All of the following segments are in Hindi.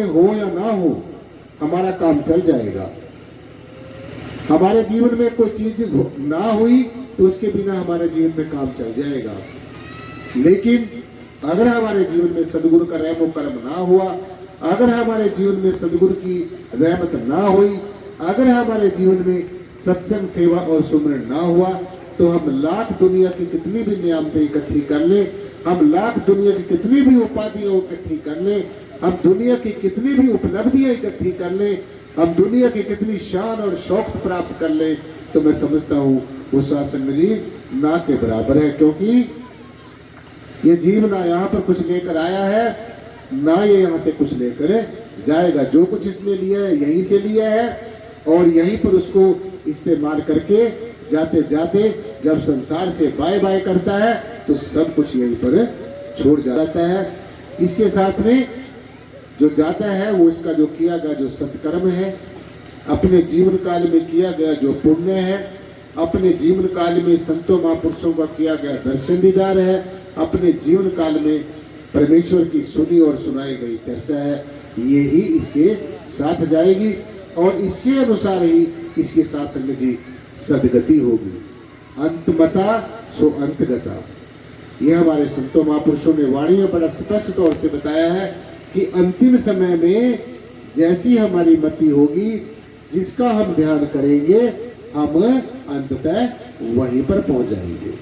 हो या ना हो, हमारा काम चल जाएगा। हमारे जीवन में कोई चीज ना हुई तो उसके बिना हमारे जीवन में काम चल जाएगा। लेकिन अगर हमारे जीवन में सदगुरु का रहम करम ना हुआ, अगर हमारे जीवन में सदगुरु की रहमत ना हुई, अगर हमारे जीवन में सत्संग सेवा और सुमरन ना हुआ, तो हम लाख दुनिया की कितनी भी नियामतें इकट्ठी कर ले, हम लाख दुनिया की कितनी भी उपाधियां इकट्ठी कर ले, हम दुनिया की कितनी भी उपलब्धियां इकट्ठी कर ले, हम दुनिया की कितनी शान और शौकत प्राप्त कर ले, तो मैं समझता हूँ वो सत्संग जी ना के बराबर है। क्योंकि ये जीव ना यहाँ पर कुछ लेकर आया है, ना ये यहाँ से कुछ लेकर जाएगा। जो कुछ इसने लिया है यहीं से लिया है, और यहीं पर उसको इस्तेमाल करके जाते जाते जब संसार से बाय बाय करता है तो सब कुछ यहीं पर छोड़ जाता है। इसके साथ में जो जाता है वो इसका जो किया गया जो सत्कर्म है, अपने जीवन काल में किया गया जो पुण्य है, अपने जीवन काल में संतों महापुरुषों का किया गया दर्शन दीदार है, अपने जीवन काल में परमेश्वर की सुनी और सुनाई गई चर्चा है, ये ही इसके साथ जाएगी और इसके अनुसार ही इसके साथ संग जी सदगति होगी। अंतमता सो अंतगता, यह हमारे संतों महापुरुषों ने वाणी में बड़ा स्पष्ट तौर से बताया है कि अंतिम समय में जैसी हमारी मति होगी, जिसका हम ध्यान करेंगे, हम अंततः वहीं पर पहुंच जाएंगे।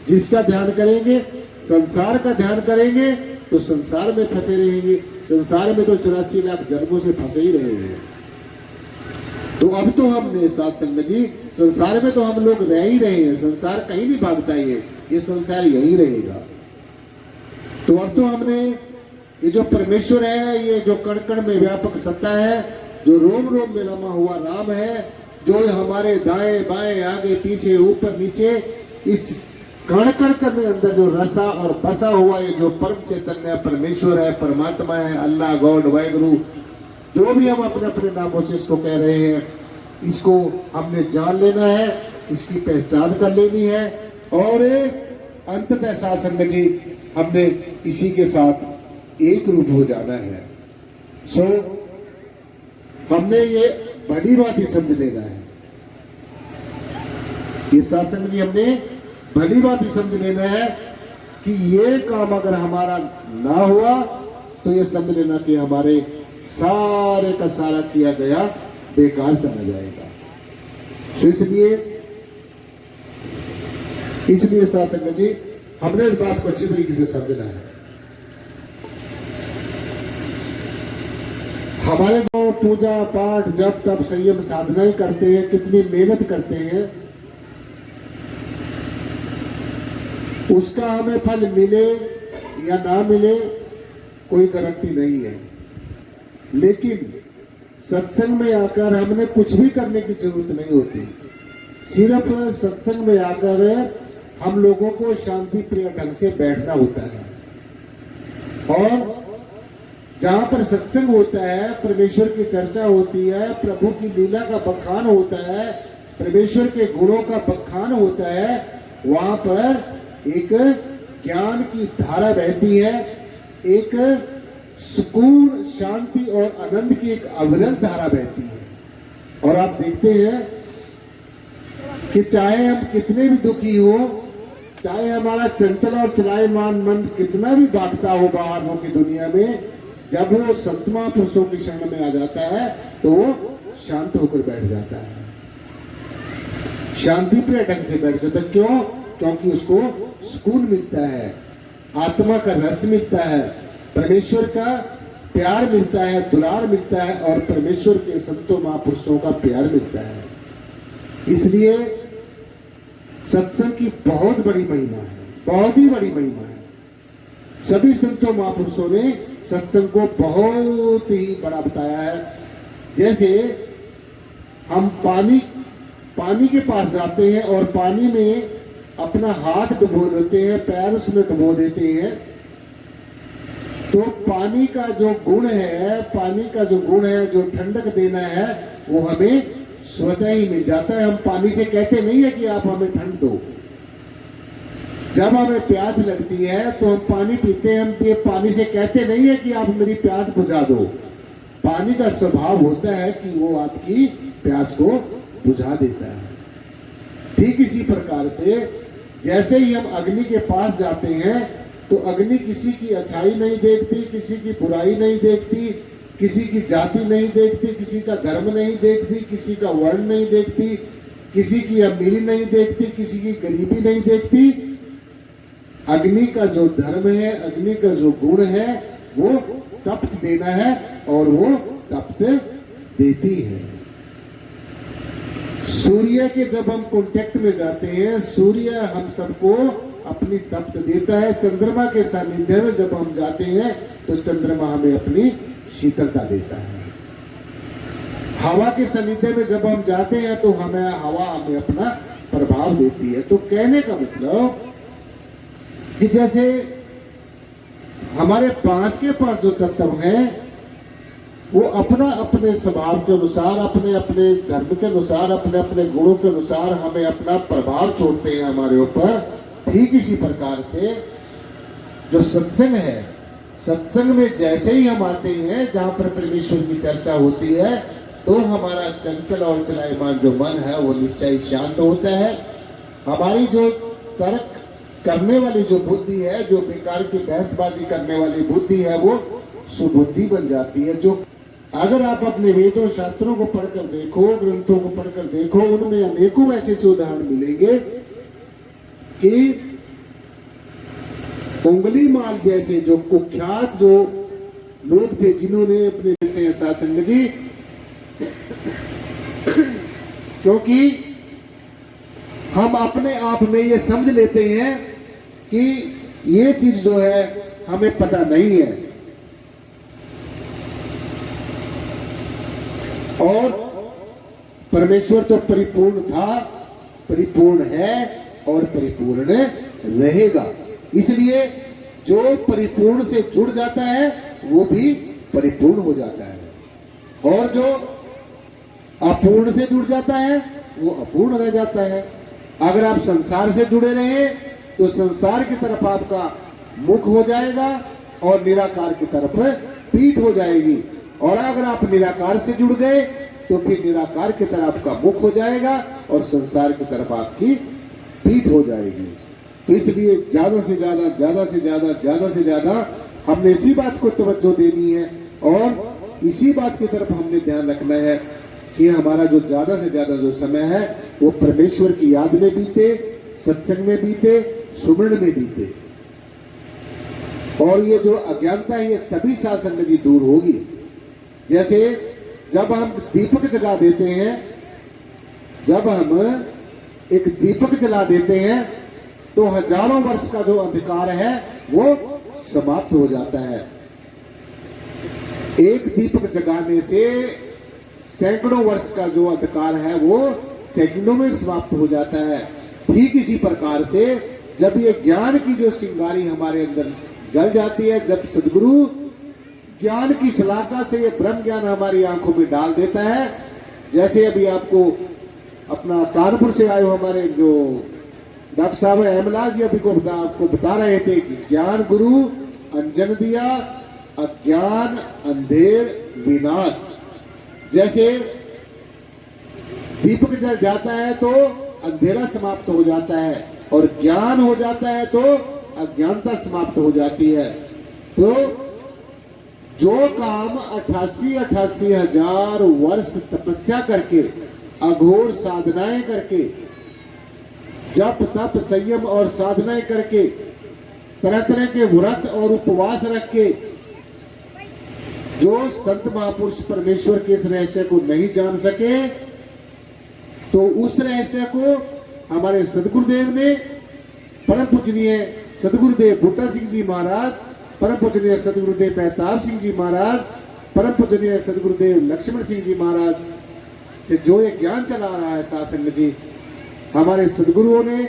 जिसका ध्यान करेंगे, संसार का ध्यान करेंगे, तो संसार में फंसे रहेंगे। संसार में तो 84 लाख जन्मों से फंसे ही रहे हैं। तो अब तो हमने साथ संगत जी, संसार में तो हम लोग रह ही रहे हैं, संसार कहीं नहीं भागता है, ये संसार यही रहेगा। तो अब तो हमने ये जो परमेश्वर है, ये जो कण कण में व्यापक सत्ता है, जो रोम रोम में रमा हुआ राम है, जो हमारे दाएं बाएं आगे पीछे ऊपर नीचे इस कण कण के अंदर जो रसा और बसा हुआ ये जो परम चैतन्य परमेश्वर है, परमात्मा है, अल्लाह, गॉड, वाहिगुरु, जो भी हम अपने अपने नामों से इसको कह रहे हैं, इसको हमने जान लेना है, इसकी पहचान कर लेनी है और अंततः साथ संगत जी हमने इसी के साथ एक रूप हो जाना है। सो हमने ये बड़ी बात ही समझ लेना है। ये साथ संगत जी हमने बड़ी बात ही समझ लेना है कि ये काम अगर हमारा ना हुआ तो ये समझ लेना कि हमारे सारे का सारा किया गया बेकार चला जाएगा। तो इसलिए साथ संगत जी हमने इस बात को अच्छी तरीके से समझना है। हमारे जो पूजा पाठ जप तप संयम साधनाएं करते हैं, कितनी मेहनत करते हैं, उसका हमें फल मिले या ना मिले कोई गारंटी नहीं है। लेकिन सत्संग में आकर हमने कुछ भी करने की जरूरत नहीं होती। सिर्फ सत्संग में आकर हम लोगों को शांति प्रिय ढंग से बैठना होता है, और जहां पर सत्संग होता है, परमेश्वर की चर्चा होती है, प्रभु की लीला का बखान होता है, परमेश्वर के गुणों का बखान होता है, वहां पर एक ज्ञान की धारा बहती है, एक सुकून शांति और आनंद की एक अविरल धारा बहती है। और आप देखते हैं कि चाहे हम कितने भी दुखी हो, चाहे हमारा चंचल और चलायमान मन कितना भी भागता हो बाहरों की दुनिया में, जब वो संत महापुरुषों की शरण में आ जाता है तो वो शांत होकर बैठ जाता है, शांति प्रिय ढंग से बैठ जाता है। क्यों? क्योंकि उसको सुकून मिलता है, आत्मा का रस मिलता है, परमेश्वर का प्यार मिलता है, दुलार मिलता है, और परमेश्वर के संतों महापुरुषों का प्यार मिलता है। इसलिए सत्संग की बहुत बड़ी महिमा है, बहुत ही बड़ी महिमा है। सभी संतों महापुरुषों ने सत्संग को बहुत ही बड़ा बताया है। जैसे हम पानी के पास जाते हैं और पानी में अपना हाथ डुबो देते हैं, पैर उसमें डुबो देते हैं, तो पानी का जो गुण है, जो ठंडक देना है, वो हमें स्वतः ही मिल जाता है। हम पानी से कहते नहीं है कि आप हमें ठंड दो। जब हमें प्यास लगती है तो हम पानी पीते हैं, हम ये पानी से कहते नहीं है कि आप मेरी प्यास बुझा दो। पानी का स्वभाव होता है कि वो आपकी प्यास को बुझा देता है। ठीक इसी प्रकार से जैसे ही हम अग्नि के पास जाते हैं तो अग्नि किसी की अच्छाई नहीं देखती, किसी की बुराई नहीं देखती, किसी की जाति नहीं देखती, किसी का धर्म नहीं देखती, किसी का वर्ण नहीं देखती, किसी की अमीरी नहीं देखती, किसी की गरीबी नहीं देखती। अग्नि का जो धर्म है, अग्नि का जो गुण है, वो तप्त देना है और वो तप्त देती है। सूर्य के जब हम कांटेक्ट में जाते हैं, सूर्य हम सबको अपनी तप्त देता है। चंद्रमा के सानिध्य में जब हम जाते हैं तो चंद्रमा हमें अपनी शीतलता देता है। हवा के सानिध्य में जब हम जाते हैं तो हवा हमें अपना प्रभाव देती है। तो कहने का मतलब कि जैसे हमारे पांच के पांच जो तत्व हैं वो अपना अपने स्वभाव के अनुसार, अपने अपने धर्म के अनुसार, अपने अपने गुणों के अनुसार हमें अपना प्रभाव छोड़ते हैं हमारे ऊपर। ठीक इसी प्रकार से जो सत्संग है, सत्संग में जैसे ही हम आते हैं जहां पर परमेश्वर की चर्चा होती है तो हमारा चंचल और चलायमान जो मन है वो निश्चय शांत होता है। हमारी जो तर्क करने वाली जो बुद्धि है, जो बेकार की बहसबाजी करने वाली बुद्धि है, वो सुबुद्धि बन जाती है। जो अगर आप अपने वेदों शास्त्रों को पढ़कर देखो, ग्रंथों को पढ़कर देखो, उनमें अनेकों ऐसे उदाहरण मिलेंगे कि उंगली माल जैसे जो कुख्यात जो लोग थे जिन्होंने अपने सासंग जी, क्योंकि हम अपने आप में ये समझ लेते हैं कि ये चीज जो है हमें पता नहीं है, और परमेश्वर तो परिपूर्ण था, परिपूर्ण है और परिपूर्ण रहेगा। इसलिए जो परिपूर्ण से जुड़ जाता है वो भी परिपूर्ण हो जाता है, और जो अपूर्ण से जुड़ जाता है वो अपूर्ण रह जाता है। अगर आप संसार से जुड़े रहे तो संसार की तरफ आपका मुख हो जाएगा और निराकार की तरफ पीठ हो जाएगी, और अगर आप निराकार से जुड़ गए तो फिर निराकार की तरफ आपका मुख हो जाएगा और संसार की तरफ आपकी पीठ हो जाएगी। तो इसलिए ज्यादा से ज्यादा हमने इसी बात को तवज्जो देनी है और इसी बात की तरफ हमने ध्यान रखना है कि हमारा जो ज्यादा से ज्यादा जो समय है वो परमेश्वर की याद में बीते, सत्संग में बीते, सुमरण में बीते। और ये जो अज्ञानता है ये तभी साधसंग जी दूर होगी। जैसे जब हम दीपक जला देते हैं, जब हम एक दीपक जला देते हैं तो हजारों वर्ष का जो अंधकार है वो समाप्त हो जाता है। एक दीपक जगाने से सैकड़ों वर्ष का जो अंधकार है वो सेकंडों में समाप्त हो जाता है। ठीक इसी प्रकार से जब ये ज्ञान की जो चिंगारी हमारे अंदर जल जाती है, जब सदगुरु ज्ञान की शलाका से ये ब्रह्म ज्ञान हमारी आंखों में डाल देता है, जैसे अभी आपको अपना कानपुर से आए हमारे जो डॉक्टर साहब हेमलाल जी अभी को आपको बता रहे थे कि ज्ञान गुरु अंजन दिया, अज्ञान अंधेर विनाश। जैसे दीपक जल जाता है तो अंधेरा समाप्त हो जाता है, और ज्ञान हो जाता है तो अज्ञानता समाप्त हो जाती है। तो जो काम 88 हजार वर्ष तपस्या करके, अघोर साधनाएं करके, जप तप संयम और साधनाएं करके, तरह तरह के व्रत और उपवास रख के जो संत महापुरुष परमेश्वर के इस रहस्य को नहीं जान सके, तो उस रहस्य को हमारे सदगुरुदेव ने, परम पूजनीय सदगुरुदेव बूटा सिंह जी महाराज, परम पूजनीय सदगुरुदेव मेहताब सिंह जी महाराज, परम पूजनीय सदगुरुदेव लक्ष्मण सिंह जी महाराज, से जो ये ज्ञान चला रहा है साध संगत जी, हमारे सदगुरुओं ने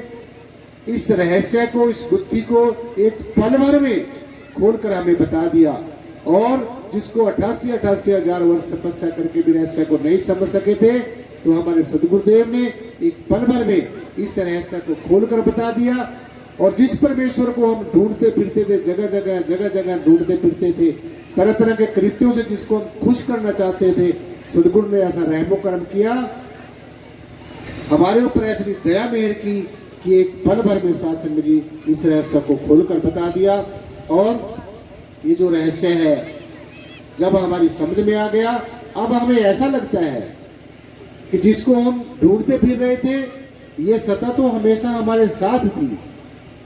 इस रहस्य को, इस गुत्थी को एक पल भर में खोलकर हमें बता दिया। और जिसको 88 हजार वर्ष तपस्या करके भी रहस्य को नहीं समझ सके थे, तो हमारे सदगुरुदेव ने एक पल भर में इस रहस्य को खोलकर बता दिया। और जिस परमेश्वर को हम ढूंढते फिरते थे, जगह जगह ढूंढते फिरते थे, तरह तरह के कृत्यों से जिसको हम खुश करना चाहते थे, सदगुरु ने ऐसा रहमो कर्म किया, हमारे ऊपर ऐसी दया मेहर की कि एक पल भर में साध संगत जी इस रहस्य को खोलकर बता दिया। और ये जो रहस्य है, जब हमारी समझ में आ गया, अब हमें ऐसा लगता है कि जिसको हम ढूंढते फिर रहे थे, ये सत्ता तो हमेशा हमारे साथ थी,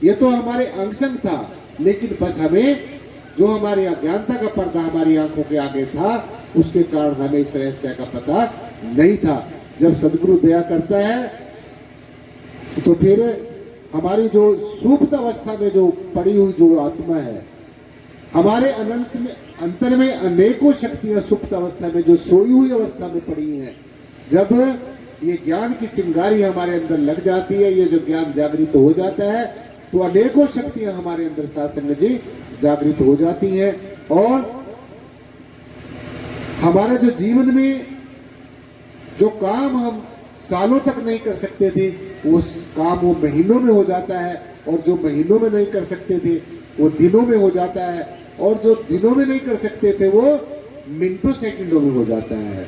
ये तो हमारे अंग संग था, लेकिन बस हमें जो हमारी अज्ञानता का पर्दा हमारी आंखों के आगे था, उसके कारण हमें इस रहस्य का पता नहीं था। जब सदगुरु दया करता है तो फिर हमारी जो सुप्त अवस्था में जो पड़ी हुई जो आत्मा है, हमारे अनंत में अंतर में अनेकों शक्तियां सुप्त अवस्था में जो सोई हुई अवस्था में पड़ी हैं, जब ये ज्ञान की चिंगारी हमारे अंदर लग जाती है, ये जो ज्ञान जागृत हो जाता है, तो अनेकों शक्तियां हमारे अंदर साध संगत जी जागृत हो जाती हैं। और हमारे जो जीवन में जो काम हम सालों तक नहीं कर सकते थे, वो काम वो महीनों में हो जाता है। और जो महीनों में नहीं कर सकते थे, वो दिनों में हो जाता है। और जो दिनों में नहीं कर सकते थे, वो मिनटों सेकंडों में हो जाता है।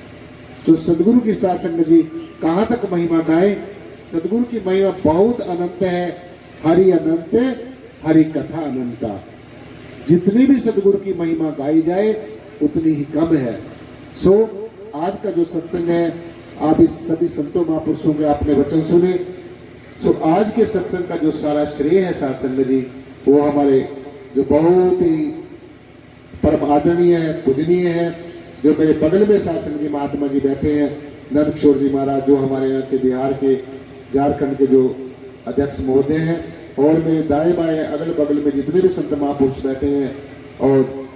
तो सदगुरु की साध संगत जी कहाँ तक महिमा गाएं? सदगुरु की महिमा बहुत अनंत है। हरि अनंत, हरि कथा अनंता। जितनी भी सदगुरु की महिमा गाई जाए उतनी ही कम है। सो आज का जो सत्संग है, आप इस सभी संतों महापुरुषों के आपने वचन सुने। सो आज के सत्संग का जो सारा श्रेय है साध संगत जी, वो हमारे जो बहुत ही परम आदरणीय है, पूजनीय है, जो मेरे बगल में साध संगत जी महात्मा जी बैठे हैं, नंद किशोर जी महाराज, जो हमारे यहाँ के बिहार के, झारखंड के जो अध्यक्ष महोदय हैं, और मेरे दाएं बाएं अगल बगल में जितने भी संत महापुरुष बैठे हैं, और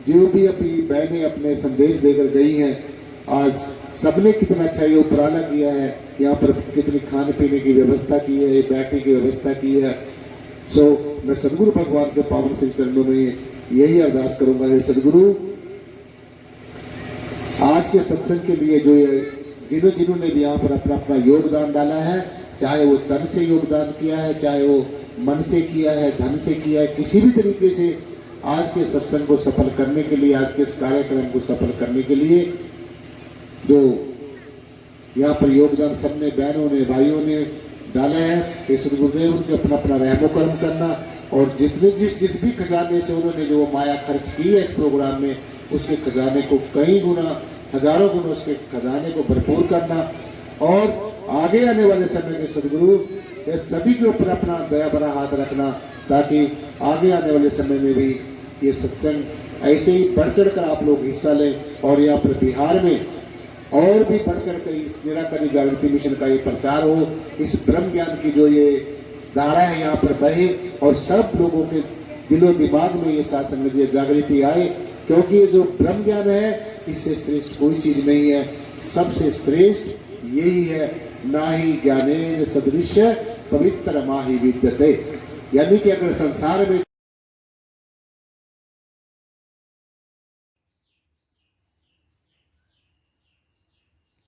जो भी अपनी बहनें अपने संदेश देकर गई हैं, आज सबने कितना अच्छा ये उपराला किया है, यहाँ पर कितनी खाने पीने की व्यवस्था की है, बैठने की व्यवस्था की है। सो मैं सदगुरु भगवान के पावन श्री चरणों में यही अरदास करूंगा, हे सदगुरु, आज के सत्संग के लिए जो जिन्होंने भी यहाँ पर अपना अपना योगदान डाला है, चाहे वो तन से योगदान किया है, चाहे वो मन से किया है, धन से किया है, किसी भी तरीके से आज के सत्संग को सफल करने के लिए, आज के इस कार्यक्रम को सफल करने के लिए जो यहाँ पर योगदान सबने, बहनों ने, भाइयों ने डाला है, इस गुरुदेव उनके अपना अपना रहमो कर्म करना। और जितने जिस भी खजाने से उन्होंने जो माया खर्च की है इस प्रोग्राम में, उसके खजाने को कई गुना, हजारों गुना उसके खजाने को भरपूर करना। और आगे आने वाले समय के सदगुरु ये सभी के ऊपर अपना दया भरा हाथ रखना, ताकि आगे आने वाले समय में भी ये सत्संग ऐसे ही बढ़ चढ़ कर आप लोग हिस्सा लें, और यहाँ पर बिहार में और भी बढ़ चढ़ कर इस निराकरी जागृति मिशन का ये प्रचार हो, इस ब्रह्म ज्ञान की जो ये धारा है यहाँ पर बहे, और सब लोगों के दिलो दिमाग में ये साध संगत जी जागृति आए। क्योंकि ये जो ब्रह्म ज्ञान है, इससे श्रेष्ठ कोई चीज नहीं है, सबसे श्रेष्ठ यही है। ना ही ज्ञानेन सदृश पवित्र माहि विद्यते। यानी कि अगर संसार में